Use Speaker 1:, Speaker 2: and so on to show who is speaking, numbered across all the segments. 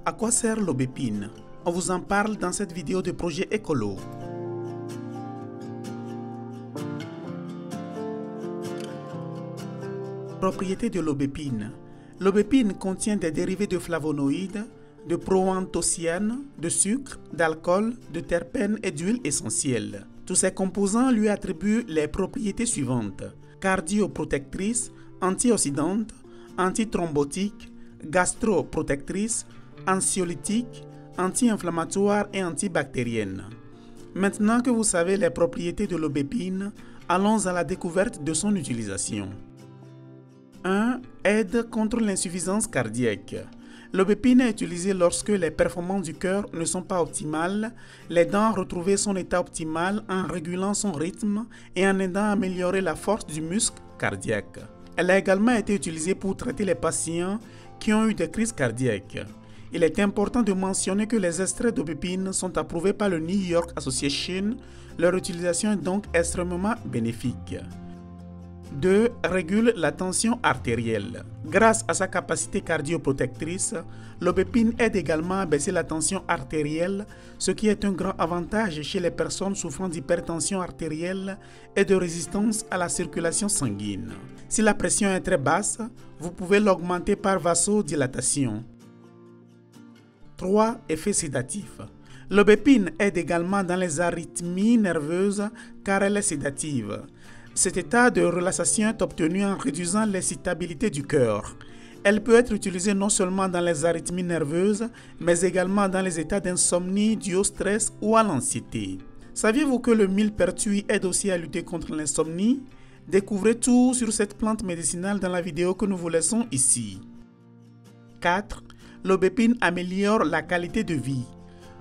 Speaker 1: À quoi sert l'aubépine? On vous en parle dans cette vidéo de projet écolo. Propriétés de l'aubépine. L'aubépine contient des dérivés de flavonoïdes, de proanthocyanes, de sucre, d'alcool, de terpènes et d'huiles essentielles. Tous ces composants lui attribuent les propriétés suivantes: cardioprotectrice, antioxydante, antithrombotique, gastroprotectrice, anxiolytique, anti-inflammatoire et antibactérienne. Maintenant que vous savez les propriétés de l'aubépine, allons à la découverte de son utilisation. 1. Aide contre l'insuffisance cardiaque. L'aubépine est utilisée lorsque les performances du cœur ne sont pas optimales, l'aidant à retrouver son état optimal en régulant son rythme et en aidant à améliorer la force du muscle cardiaque. Elle a également été utilisée pour traiter les patients qui ont eu des crises cardiaques. Il est important de mentionner que les extraits d'aubépine sont approuvés par le New York Association. Leur utilisation est donc extrêmement bénéfique. 2. Régule la tension artérielle. Grâce à sa capacité cardioprotectrice, l'aubépine aide également à baisser la tension artérielle, ce qui est un grand avantage chez les personnes souffrant d'hypertension artérielle et de résistance à la circulation sanguine. Si la pression est très basse, vous pouvez l'augmenter par vasodilatation. 3. Effet sédatif. L'aubépine aide également dans les arythmies nerveuses car elle est sédative. Cet état de relaxation est obtenu en réduisant l'excitabilité du cœur. Elle peut être utilisée non seulement dans les arythmies nerveuses, mais également dans les états d'insomnie dus au stress ou à l'anxiété. Saviez-vous que le millepertuis aide aussi à lutter contre l'insomnie? Découvrez tout sur cette plante médicinale dans la vidéo que nous vous laissons ici. 4. L'aubépine améliore la qualité de vie.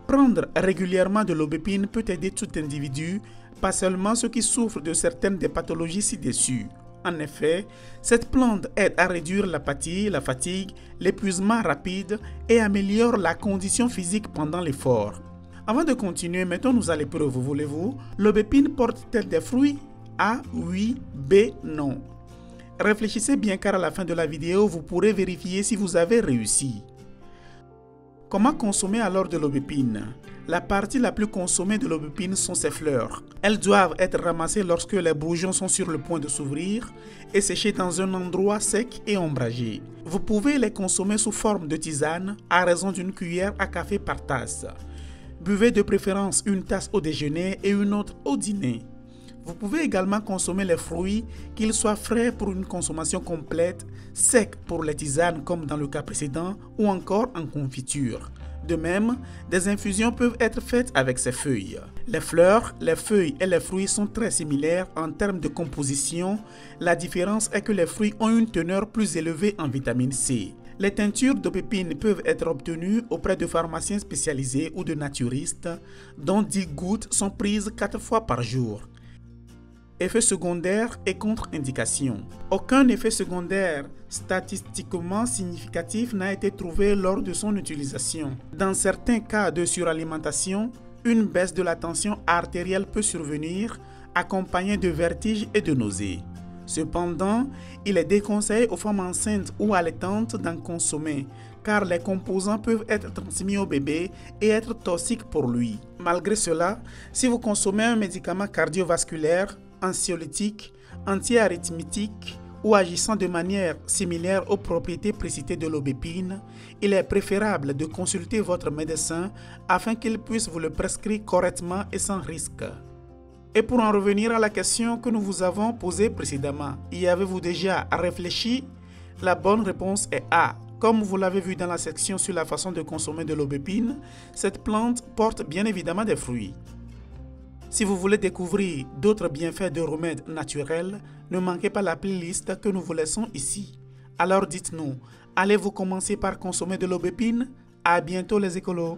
Speaker 1: Prendre régulièrement de l'aubépine peut aider tout individu, pas seulement ceux qui souffrent de certaines des pathologies ci-dessus. En effet, cette plante aide à réduire l'apathie, la fatigue, l'épuisement rapide et améliore la condition physique pendant l'effort. Avant de continuer, mettons-nous à l'épreuve, voulez-vous? L'aubépine porte-t-elle des fruits? A. Oui. B. Non. Réfléchissez bien car à la fin de la vidéo, vous pourrez vérifier si vous avez réussi. Comment consommer alors de l'aubépine? La partie la plus consommée de l'aubépine sont ses fleurs. Elles doivent être ramassées lorsque les bourgeons sont sur le point de s'ouvrir et séchées dans un endroit sec et ombragé. Vous pouvez les consommer sous forme de tisane à raison d'une cuillère à café par tasse. Buvez de préférence une tasse au déjeuner et une autre au dîner. Vous pouvez également consommer les fruits, qu'ils soient frais pour une consommation complète, secs pour les tisanes comme dans le cas précédent, ou encore en confiture. De même, des infusions peuvent être faites avec ces feuilles. Les fleurs, les feuilles et les fruits sont très similaires en termes de composition. La différence est que les fruits ont une teneur plus élevée en vitamine C. Les teintures d'aubépine peuvent être obtenues auprès de pharmaciens spécialisés ou de naturistes, dont 10 gouttes sont prises 4 fois par jour. Effets secondaires et contre-indications. Aucun effet secondaire statistiquement significatif n'a été trouvé lors de son utilisation. Dans certains cas de suralimentation, une baisse de la tension artérielle peut survenir, accompagnée de vertiges et de nausées. Cependant, il est déconseillé aux femmes enceintes ou allaitantes d'en consommer, car les composants peuvent être transmis au bébé et être toxiques pour lui. Malgré cela, si vous consommez un médicament cardiovasculaire, anxiolytique, antiarythmique ou agissant de manière similaire aux propriétés précitées de l'aubépine, il est préférable de consulter votre médecin afin qu'il puisse vous le prescrire correctement et sans risque. Et pour en revenir à la question que nous vous avons posée précédemment, y avez-vous déjà réfléchi? La bonne réponse est A. Comme vous l'avez vu dans la section sur la façon de consommer de l'aubépine, cette plante porte bien évidemment des fruits. Si vous voulez découvrir d'autres bienfaits de remèdes naturels, ne manquez pas la playlist que nous vous laissons ici. Alors dites-nous, allez-vous commencer par consommer de l'aubépine? À bientôt les écolos!